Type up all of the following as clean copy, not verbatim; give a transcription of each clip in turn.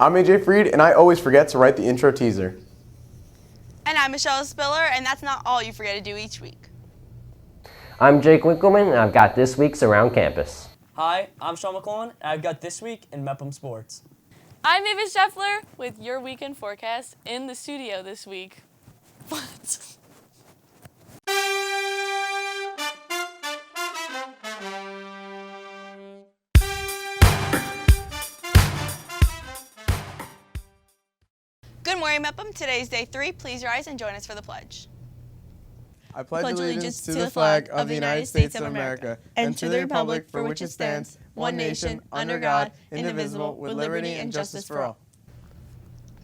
I'm AJ Freed, and I always forget to write the intro teaser. And I'm Michelle Spiller, and that's not all you forget to do each week. I'm Jake Winkleman, and I've got this week's Around Campus. Hi, I'm Sean McClellan, and I've got This Week in Mepham Sports. I'm Mavis Scheffler with your weekend forecast in the studio this week. What? Good morning, Mepham. Today's day 3. Please rise and join us for the pledge. I pledge allegiance to the flag of the United States of America and to the republic for which it stands, one nation, under God, indivisible, with liberty and justice for all.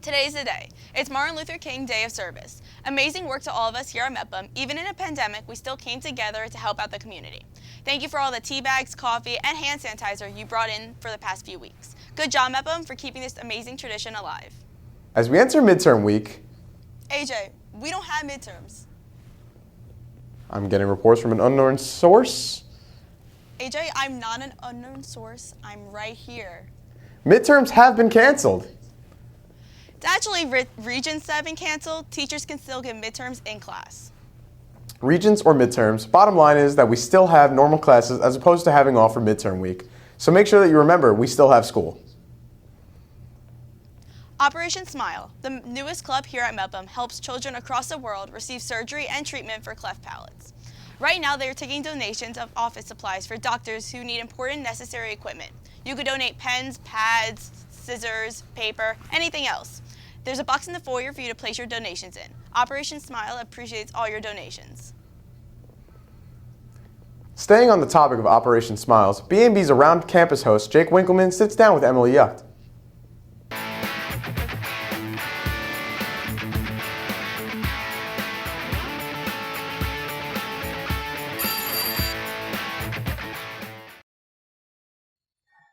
Today's the day. It's Martin Luther King Day of Service. Amazing work to all of us here at Mepham. Even in a pandemic, we still came together to help out the community. Thank you for all the tea bags, coffee, and hand sanitizer you brought in for the past few weeks. Good job, Mepham, for keeping this amazing tradition alive. As we enter midterm week, AJ, we don't have midterms. I'm getting reports from an unknown source. AJ, I'm not an unknown source. I'm right here. Midterms have been canceled. It's actually Regents that have been canceled. Teachers can still get midterms in class. Regents or midterms, bottom line is that we still have normal classes as opposed to having off for midterm week. So make sure that you remember we still have school. Operation Smile, the newest club here at Mepham, helps children across the world receive surgery and treatment for cleft palates. Right now, they are taking donations of office supplies for doctors who need important necessary equipment. You could donate pens, pads, scissors, paper, anything else. There's a box in the foyer for you to place your donations in. Operation Smile appreciates all your donations. Staying on the topic of Operation Smiles, BMB's Around Campus host Jake Winkleman sits down with Emily Yucht.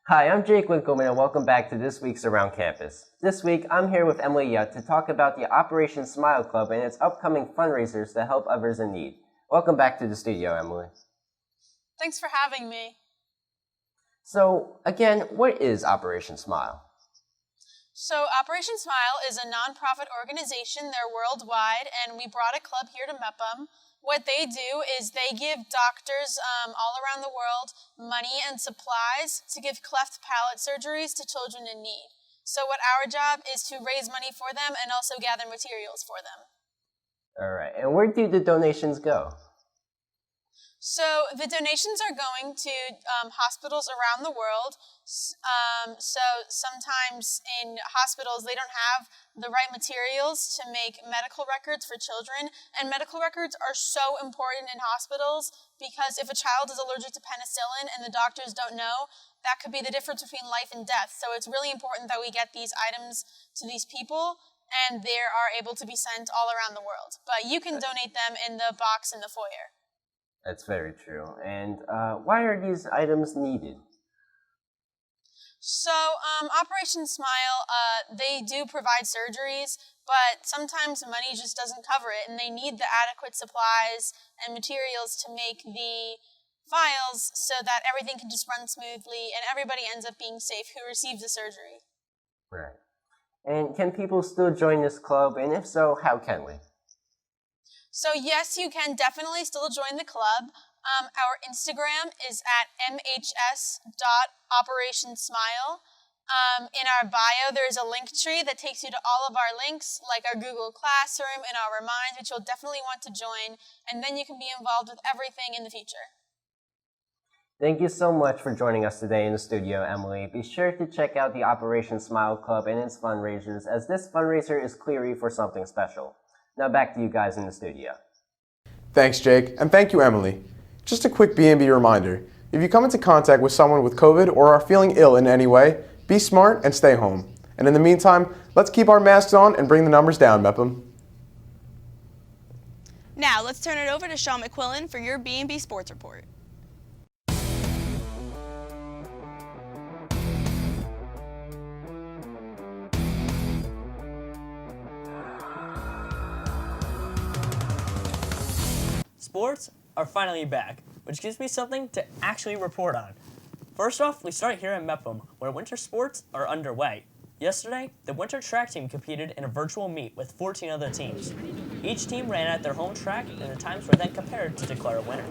Hi, I'm Jake Winkleman, and welcome back to this week's Around Campus. This week, I'm here with Emily Yutt to talk about the Operation Smile Club and its upcoming fundraisers to help others in need. Welcome back to the studio, Emily. Thanks for having me. So, again, what is Operation Smile? So Operation Smile is a nonprofit organization. They're worldwide, and we brought a club here to Mepham. What they do is they give doctors all around the world money and supplies to give cleft palate surgeries to children in need. So what our job is to raise money for them and also gather materials for them. All right, and where do the donations go? So the donations are going to hospitals around the world. So sometimes in hospitals, they don't have the right materials to make medical records for children. And medical records are so important in hospitals because if a child is allergic to penicillin and the doctors don't know, that could be the difference between life and death. So it's really important that we get these items to these people and they are able to be sent all around the world. But you can donate them in the box in the foyer. That's very true. And why are these items needed? So Operation Smile, they do provide surgeries, but sometimes money just doesn't cover it, and they need the adequate supplies and materials to make the files so that everything can just run smoothly and everybody ends up being safe who receives the surgery. Right. And can people still join this club? And if so, how can we? So yes, you can definitely still join the club. Our Instagram is at mhs.operationsmile. In our bio, there's a link tree that takes you to all of our links, like our Google Classroom and our Remind, which you'll definitely want to join, and then you can be involved with everything in the future. Thank you so much for joining us today in the studio, Emily. Be sure to check out the Operation Smile Club and its fundraisers, as this fundraiser is clearly for something special. Now back to you guys in the studio. Thanks, Jake, and thank you, Emily. Just a quick BMB reminder. If you come into contact with someone with COVID or are feeling ill in any way, be smart and stay home. And in the meantime, let's keep our masks on and bring the numbers down, Mepham. Now, let's turn it over to Sean McQuillan for your BMB Sports Report. Sports are finally back, which gives me something to actually report on. First off, we start here in Mepham, where winter sports are underway. Yesterday, the winter track team competed in a virtual meet with 14 other teams. Each team ran at their home track, and the times were then compared to declare a winner.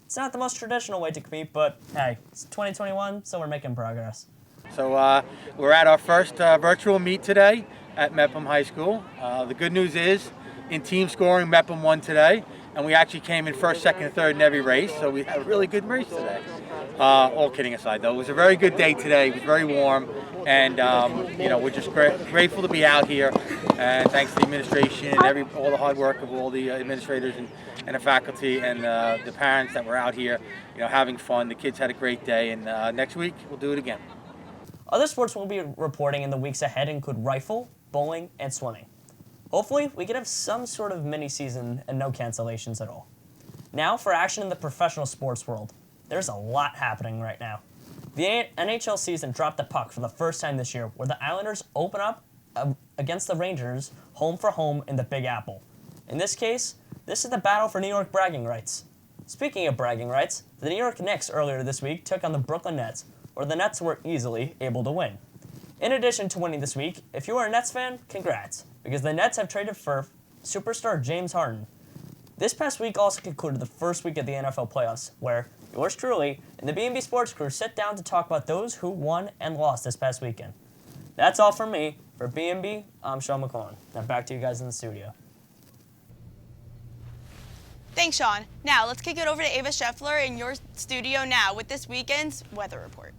It's not the most traditional way to compete, but hey, it's 2021, so we're making progress. So we're at our first virtual meet today at Mepham High School. The good news is, in team scoring, Mepham won today, and we actually came in first, second, and third in every race, so we had a really good race today. All kidding aside, though, it was a very good day today. It was very warm, and we're just grateful to be out here. And thanks to the administration and all the hard work of all the administrators and the faculty and the parents that were out here, having fun. The kids had a great day, and next week we'll do it again. Other sports we'll be reporting in the weeks ahead include rifle, bowling, and swimming. Hopefully, we can have some sort of mini-season and no cancellations at all. Now for action in the professional sports world. There's a lot happening right now. The NHL season dropped the puck for the first time this year, where the Islanders open up against the Rangers, home for home in the Big Apple. In this case, this is the battle for New York bragging rights. Speaking of bragging rights, the New York Knicks earlier this week took on the Brooklyn Nets, where the Nets were easily able to win. In addition to winning this week, if you are a Nets fan, congrats, because the Nets have traded for superstar James Harden. This past week also concluded the first week of the NFL playoffs, where yours truly and the BMB Sports crew sit down to talk about those who won and lost this past weekend. That's all from me. For BMB, I'm Sean McClellan. Now back to you guys in the studio. Thanks, Sean. Now, let's kick it over to Ava Scheffler in your studio now with this weekend's weather report.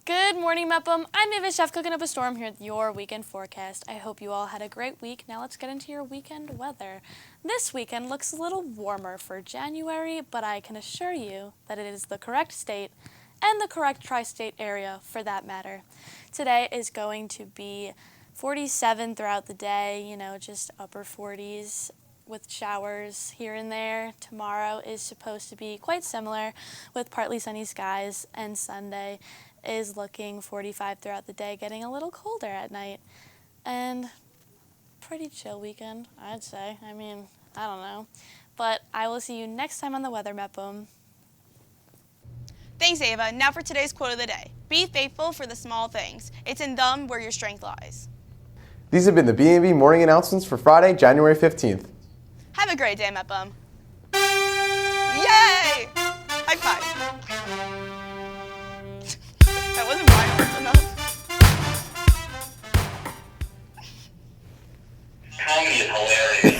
Good morning, Mepham. I'm Ava Chef cooking up a storm here with your weekend forecast. I hope you all had a great week. Now let's get into your weekend weather. This weekend looks a little warmer for January, but I can assure you that it is the correct state and the correct tri-state area for that matter. Today is going to be 47 throughout the day, just upper 40s with showers here and there. Tomorrow is supposed to be quite similar with partly sunny skies, and Sunday is looking 45 throughout the day, getting a little colder at night. And pretty chill weekend, I'd say. I don't know. But I will see you next time on the Weather Mepham. Thanks, Ava. Now for today's quote of the day. Be faithful for the small things. It's in them where your strength lies. These have been the BMB morning announcements for Friday, January 15th. Have a great day, Mepham. Yay! High five. That wasn't violent enough. Comedy is hilarious.